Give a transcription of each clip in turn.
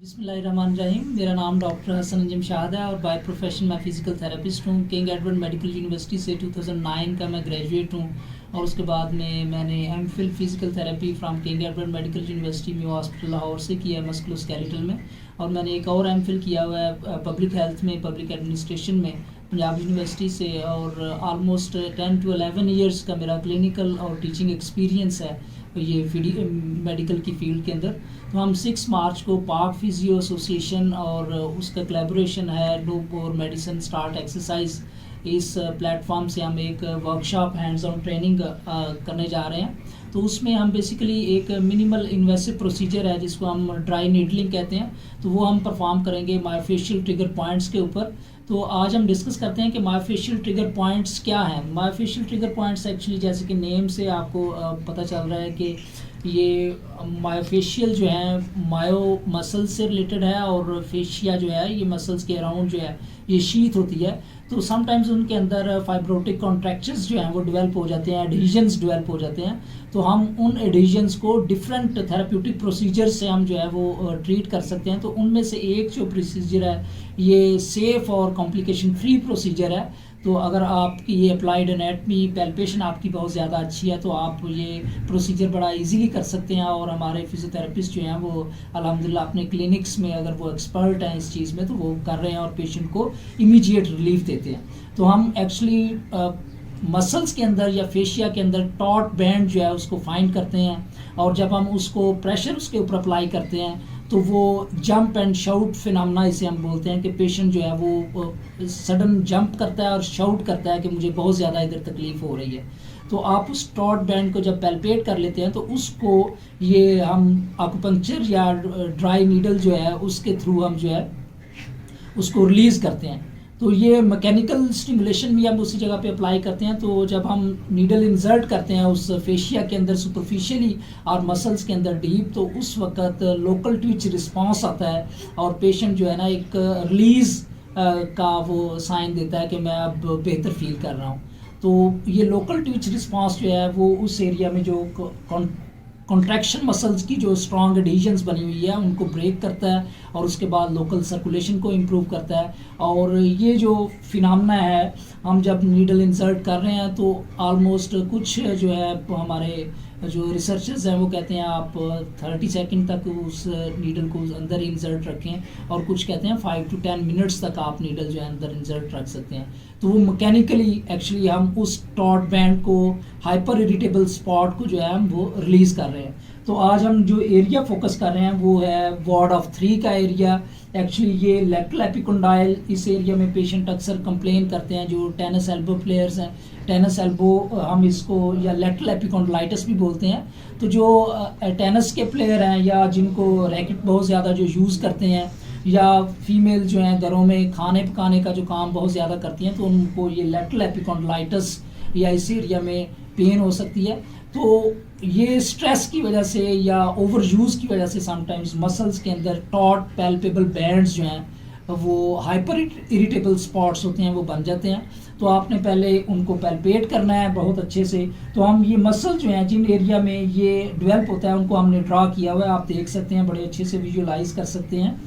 बिस्मिल्लाहिर्रहमानिर्रहीम। मेरा नाम डॉक्टर हसन अंजुम शाहद है और बाय प्रोफेशन मैं फ़िज़िकल थेरेपिस्ट हूँ। किंग एडवर्ड मेडिकल यूनिवर्सिटी से 2009 का मैं ग्रेजुएट हूँ और उसके बाद में मैंने MPhil physical therapy from king Edward medical university में हॉस्पिटल लाहौर से किया है मस्कुलोस्केलेटल में। और मैंने एक और एमफिल किया हुआ है पब्लिक हेल्थ में, पब्लिक एडमिनिस्ट्रेशन में पंजाब यूनिवर्सिटी से। और ऑलमोस्ट 10 to 11 ईयर्स का मेरा क्लिनिकल और टीचिंग एक्सपीरियंस है ये मेडिकल की फील्ड के अंदर। तो हम 6 मार्च को पाक फिजियो एसोसिएशन और उसका कोलैबोरेशन है नो पोर मेडिसिन स्टार्ट एक्सरसाइज, इस प्लेटफॉर्म से हम एक वर्कशॉप हैंड्स ऑन ट्रेनिंग करने जा रहे हैं। तो उसमें हम बेसिकली एक मिनिमल इन्वेसिव प्रोसीजर है जिसको हम ड्राई नीडलिंग कहते हैं, तो वो हम परफॉर्म करेंगे मायोफेशियल ट्रिगर पॉइंट्स के ऊपर। तो आज हम डिस्कस करते हैं कि मायोफेशियल ट्रिगर पॉइंट्स क्या हैं। मायोफेशियल ट्रिगर पॉइंट्स एक्चुअली जैसे कि नेम से आपको पता चल रहा है कि ये मायोफेशियल जो है मायो मसल से रिलेटेड है और फेशिया जो है ये मसल्स के अराउंड जो है ये शीथ होती है। तो समटाइम्स उनके अंदर फाइब्रोटिक कॉन्ट्रैक्चर्स जो हैं वो डेवलप हो जाते हैं, एडहीजन्स डेवलप हो जाते हैं। तो हम उन एडहीजन्स को डिफरेंट थेरेप्यूटिक प्रोसीजर से हम जो है वो ट्रीट कर सकते हैं। तो उनमें से एक जो प्रोसीजर है ये सेफ़ और कॉम्प्लिकेशन फ्री प्रोसीजर है। तो अगर आपकी ये अप्लाइड एनाटमी पैल्पेशन आपकी बहुत ज़्यादा अच्छी है तो आप ये प्रोसीजर बड़ा इजीली कर सकते हैं। और हमारे फिजियोथेरेपिस्ट जो हैं वो अल्हम्दुलिल्लाह अपने क्लिनिक्स में अगर वो एक्सपर्ट हैं इस चीज़ में तो वो कर रहे हैं और पेशेंट को इमीडिएट रिलीफ देते हैं। तो हम एक्चुअली मसल्स के अंदर या फेशिया के अंदर टॉट बैंड जो है उसको फाइंड करते हैं और जब हम उसको प्रेशर उसके ऊपर अप्लाई करते हैं तो वो जंप एंड शाउट फिनोमेना इसे हम बोलते हैं कि पेशेंट जो है वो सडन जंप करता है और शाउट करता है कि मुझे बहुत ज़्यादा इधर तकलीफ़ हो रही है। तो आप उस टॉट बैंड को जब पैल्पेट कर लेते हैं तो उसको ये हम एक्यूपंक्चर या ड्राई नीडल जो है उसके थ्रू हम जो है उसको रिलीज़ करते हैं। तो ये मैकेनिकल स्टिमुलेशन भी हम उसी जगह पे अप्लाई करते हैं। तो जब हम नीडल इंसर्ट करते हैं उस फेशिया के अंदर सुपरफिशियली और मसल्स के अंदर डीप, तो उस वक्त लोकल ट्विच रिस्पांस आता है और पेशेंट जो है ना एक रिलीज़ का वो साइन देता है कि मैं अब बेहतर फील कर रहा हूँ। तो ये लोकल ट्विच रिस्पांस जो है वो उस एरिया में जो कॉन्ट्रैक्शन मसल्स की जो स्ट्रॉन्ग एडहीजन्स बनी हुई है उनको ब्रेक करता है और उसके बाद लोकल सर्कुलेशन को इम्प्रूव करता है। और ये जो फिनोमेना है हम जब नीडल इंसर्ट कर रहे हैं तो ऑलमोस्ट कुछ जो है हमारे जो रिसर्चर्स हैं वो कहते हैं आप 30 सेकंड तक उस नीडल को अंदर इंसर्ट रखें और कुछ कहते हैं 5 to 10 मिनट्स तक आप नीडल जो है अंदर इंसर्ट रख सकते हैं। तो वो मैकेनिकली एक्चुअली हम उस टॉट बैंड को हाइपर इरिटेबल स्पॉट को जो है हम वो रिलीज़ कर रहे हैं। तो आज हम जो एरिया फोकस कर रहे हैं वो है वार्ड ऑफ 3 का एरिया। एक्चुअली ये लेटरल एपिकोंडाइल, इस एरिया में पेशेंट अक्सर कंप्लेन करते हैं जो टेनिस एल्बो प्लेयर्स हैं। टेनिस एल्बो हम इसको या लेटरल एपिकोंडाइटिस भी बोलते हैं। तो जो टेनिस के प्लेयर हैं या जिनको रैकेट बहुत ज़्यादा जो यूज़ करते हैं या फीमेल जो हैं घरों में खाने पकाने का जो काम बहुत ज़्यादा करती हैं तो उनको ये लेटरल एपिकोंडाइटिस या इस एरिया में पेन हो सकती है। तो ये स्ट्रेस की वजह से या ओवर यूज़ की वजह से समटाइम्स मसल्स के अंदर टॉट पैल्पेबल बैंड्स जो हैं वो हाइपर इरिटेबल स्पॉट्स होते हैं वो बन जाते हैं। तो आपने पहले उनको पैल्पेट करना है बहुत अच्छे से। तो हम ये मसल जो हैं जिन एरिया में ये डेवलप होता है उनको हमने ड्रा किया हुआ है, आप देख सकते हैं, बड़े अच्छे से विजुअलाइज कर सकते हैं।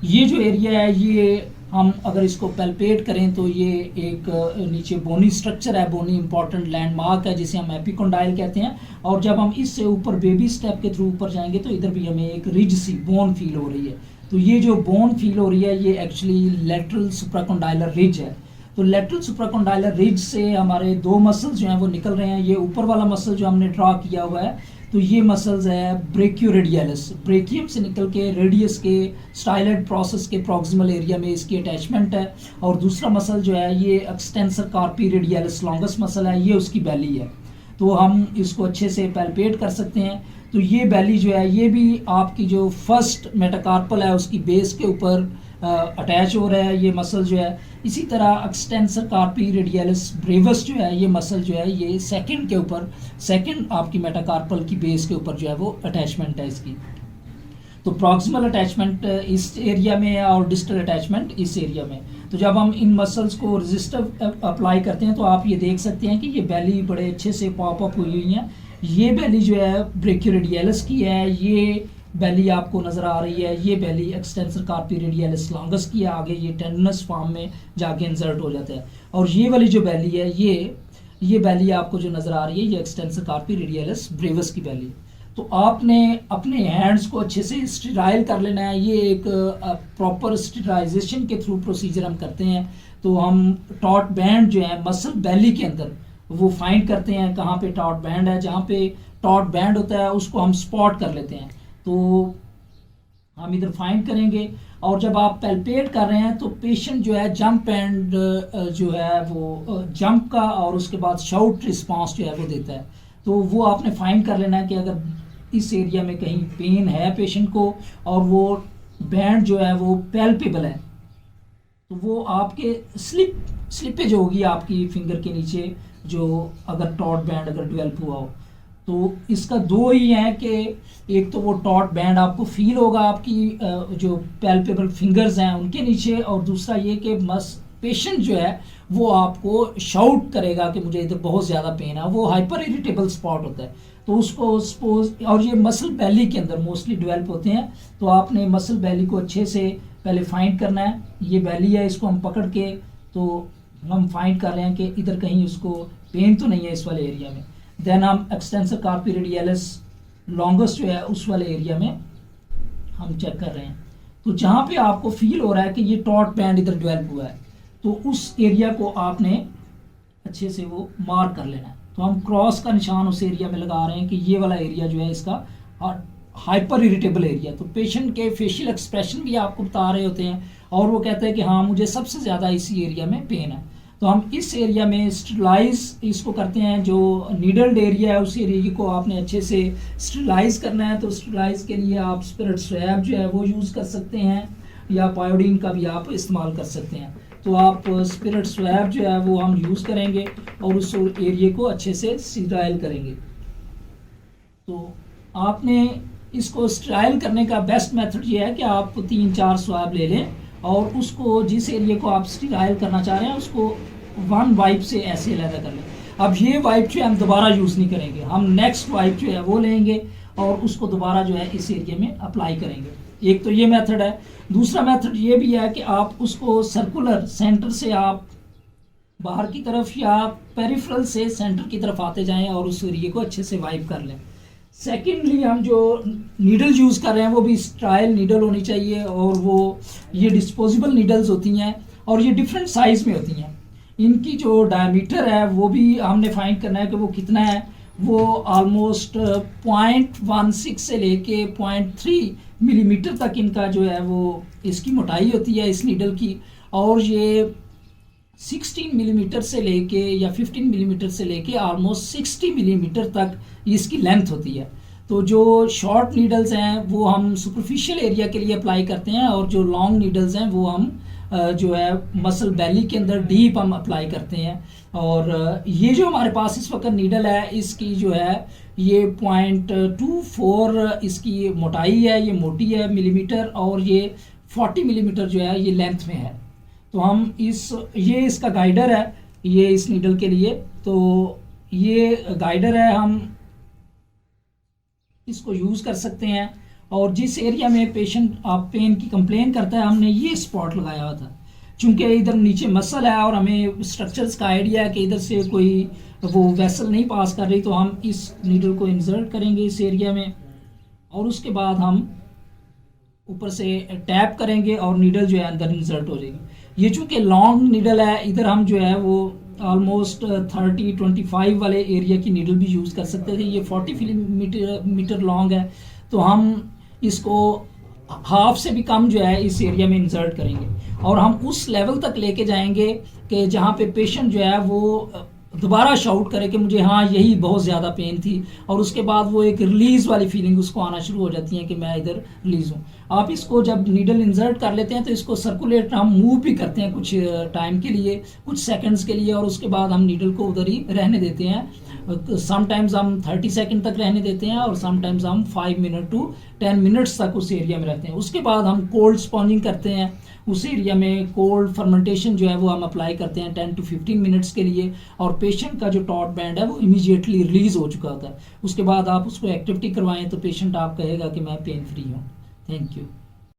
ये जो एरिया है ये हम अगर इसको पैल्पेट करें तो ये एक नीचे बोनी स्ट्रक्चर है, बोनी इंपॉर्टेंट लैंडमार्क है जिसे हम एपिकोंडाइल कहते हैं। और जब हम इससे ऊपर बेबी स्टेप के थ्रू ऊपर जाएंगे तो इधर भी हमें एक रिज सी बोन फील हो रही है। तो ये जो बोन फील हो रही है ये एक्चुअली लेटरल सुप्राकोंडाइलर रिज है। तो लेटरल सुप्राकोंडाइलर रिज से हमारे 2 मसल्स जो हैं वो निकल रहे हैं। ये ऊपर वाला मसल जो हमने ड्रा किया हुआ है तो ये मसल्स है ब्रेकियोरेडियलिस, ब्रेकियम से निकल के रेडियस के स्टाइलेड प्रोसेस के प्रॉक्सिमल एरिया में इसकी अटैचमेंट है। और दूसरा मसल जो है ये एक्सटेंसर कार्पी रेडियलिस लॉन्गेस्ट मसल है, ये उसकी बैली है। तो हम इसको अच्छे से पैल्पेट कर सकते हैं। तो ये बैली जो है ये भी आपकी जो फर्स्ट मेटाकार्पल है उसकी बेस के ऊपर अटैच हो रहा है ये मसल जो है। इसी तरह एक्सटेंसर कार्पी रेडियलिस ब्रेवस जो है ये मसल जो है ये सेकंड के ऊपर, सेकंड आपकी मेटाकार्पल की बेस के ऊपर जो है वो अटैचमेंट है इसकी। तो प्रॉक्सिमल अटैचमेंट इस एरिया में है और डिस्टल अटैचमेंट इस एरिया में। तो जब हम इन मसल्स को रेजिस्टिव अप्लाई करते हैं तो आप ये देख सकते हैं कि ये बैली बड़े अच्छे से पॉप अप हुई हुई हैं। ये बैली जो है ब्रेकियोरेडियलिस की है, ये बैली आपको नज़र आ रही है, ये बैली एक्सटेंसर कार्पी रेडियलिस लॉन्गस की है, आगे ये टेंडनस फॉर्म में जाके इंसर्ट हो जाता है। और ये वाली जो बैली है, ये बैली आपको जो नज़र आ रही है, ये एक्सटेंसर कार्पी रेडियलिस ब्रेवस की बैली है। तो आपने अपने हैंड्स को अच्छे से स्टेराइल कर लेना है। ये एक प्रॉपर स्टेराइजेशन के थ्रू प्रोसीजर हम करते हैं। तो हम टॉट बैंड जो है मसल बैली के अंदर वो फाइंड करते हैं कहाँ पे टॉट बैंड है। जहाँ पे टॉट बैंड होता है उसको हम स्पॉट कर लेते हैं। तो हम इधर फाइंड करेंगे, और जब आप पैल्पेट कर रहे हैं तो पेशेंट जो है जंप एंड जो है वो जंप का और उसके बाद शाउट रिस्पांस जो है वो देता है। तो वो आपने फाइंड कर लेना है कि अगर इस एरिया में कहीं पेन है पेशेंट को और वो बैंड जो है वो पैल्पेबल है, तो वो आपके स्लिपेज होगी आपकी फिंगर के नीचे, जो अगर टॉट बैंड अगर डेवलप हुआ हो। तो इसका दो ही है कि एक तो वो टॉट बैंड आपको फील होगा आपकी जो पैल्पेबल फिंगर्स हैं उनके नीचे, और दूसरा ये कि पेशेंट जो है वो आपको शाउट करेगा कि मुझे इधर बहुत ज़्यादा पेन है। वो हाइपर इरिटेबल स्पॉट होता है, तो उसको सपोज, और ये मसल बैली के अंदर मोस्टली डेवलप होते हैं। तो आपने मसल बैली को अच्छे से पहले फाइंड करना है। ये बैली है, इसको हम पकड़ के तो हम फाइंड कर रहे हैं कि इधर कहीं उसको पेन तो नहीं है इस वाले एरिया में। देन हम एक्सटेंसर कार्पी रेडियलिस लॉन्गस जो है उस वाले एरिया में हम चेक कर रहे हैं। तो जहाँ पे आपको फील हो रहा है कि ये टॉट बैंड इधर डेवलप हुआ है, तो उस एरिया को आपने अच्छे से वो मार्क कर लेना है। तो हम क्रॉस का निशान उस एरिया में लगा रहे हैं कि ये वाला एरिया जो है इसका हाइपर इरिटेबल एरिया। तो पेशेंट के फेशियल एक्सप्रेशन भी आपको बता रहे होते हैं और वो कहते हैं कि हाँ मुझे सबसे ज़्यादा इसी एरिया में पेन है। तो हम इस एरिया में स्टेरिलाइज इसको करते हैं। जो नीडल्ड एरिया है उस एरिया को आपने अच्छे से स्टेरिलाइज करना है। तो स्टेरिलाइज के लिए आप स्पिरिट स्वैब जो है वो यूज़ कर सकते हैं, या पायोडीन का भी आप इस्तेमाल कर सकते हैं। तो आप स्पिरिट स्वैब जो है वो हम यूज़ करेंगे और उस एरिया को अच्छे से स्टेराइल करेंगे। तो आपने इसको स्टेराइल करने का बेस्ट मेथड ये है कि आप 3-4 स्वैब ले लें और उसको जिस एरिया को आप स्टेराइल करना चाह रहे हैं उसको वन वाइप से ऐसे अलग कर लें। अब ये वाइप जो है हम दोबारा यूज़ नहीं करेंगे, हम नेक्स्ट वाइप जो है वो लेंगे और उसको दोबारा जो है इस एरिया में अप्लाई करेंगे। एक तो ये मेथड है। दूसरा मेथड ये भी है कि आप उसको सर्कुलर सेंटर से आप बाहर की तरफ या पेरिफेरल से सेंटर की तरफ आते जाएं और उस एरिया को अच्छे से वाइप कर लें। सेकेंडली हम जो नीडल यूज़ कर रहे हैं वो भी स्टाइल नीडल होनी चाहिए, और वो ये डिस्पोजेबल नीडल्स होती हैं और ये डिफरेंट साइज़ में होती हैं। इनकी जो डायमीटर है वो भी हमने फाइंड करना है कि वो कितना है। वो ऑलमोस्ट 0.16 से लेके 0.3 मिलीमीटर तक इनका जो है वो इसकी मोटाई होती है इस नीडल की, और ये 16 मिलीमीटर से लेके या 15 मिलीमीटर से लेके ऑलमोस्ट 60 मिलीमीटर तक इसकी लेंथ होती है। तो जो शॉर्ट नीडल्स हैं वो हम सुपरफिशियल एरिया के लिए अप्लाई करते हैं, और जो लॉन्ग नीडल्स हैं वो हम जो है मसल बैली के अंदर डीप हम अप्लाई करते हैं। और ये जो हमारे पास इस वक्त नीडल है इसकी जो है ये 0.24 इसकी मोटाई है, ये मोटी है मिलीमीटर, और ये 40 मिलीमीटर जो है ये लेंथ में है। तो हम ये इसका गाइडर है ये इस नीडल के लिए। तो ये गाइडर है, हम इसको यूज़ कर सकते हैं। और जिस एरिया में पेशेंट आप पेन की कंप्लेन करता है हमने ये स्पॉट लगाया हुआ था, चूँकि इधर नीचे मसल है और हमें स्ट्रक्चर्स का आइडिया है कि इधर से कोई वो वेसल नहीं पास कर रही, तो हम इस नीडल को इंसर्ट करेंगे इस एरिया में और उसके बाद हम ऊपर से टैप करेंगे और नीडल जो है अंदर इंसर्ट हो जाएगी। ये चूँकि लॉन्ग नीडल है, इधर हम जो है वो ऑलमोस्ट 30-25 वाले एरिया की नीडल भी यूज़ कर सकते थे। ये 40 मीटर लॉन्ग है, तो हम इसको हाफ से भी कम जो है इस एरिया में इंसर्ट करेंगे और हम उस लेवल तक लेके जाएंगे कि जहाँ पे पेशेंट जो है वो दोबारा शाउट करे कि मुझे हाँ यही बहुत ज़्यादा पेन थी, और उसके बाद वो एक रिलीज़ वाली फीलिंग उसको आना शुरू हो जाती है कि मैं इधर रिलीज़ हूँ। आप इसको जब नीडल इंसर्ट कर लेते हैं तो इसको सर्कुलेट हम मूव भी करते हैं कुछ टाइम के लिए, कुछ सेकंड्स के लिए, और उसके बाद हम नीडल को उधर ही रहने देते हैं। समटाइम्स हम 30 सेकंड तक रहने देते हैं और समटाइम्स हम 5 मिनट टू 10 मिनट्स तक उस एरिया में रहते हैं। उसके बाद हम कोल्ड स्पॉन्जिंग करते हैं, उस एरिया में कोल्ड फर्मेंटेशन जो है वो हम अप्लाई करते हैं 10 टू 15 मिनट्स के लिए, और पेशेंट का जो टॉट बैंड है वो इमीडिएटली रिलीज हो चुका होता है। उसके बाद आप उसको एक्टिविटी करवाएं तो पेशेंट आप कहेगा कि मैं पेन फ्री हूँ। Thank you.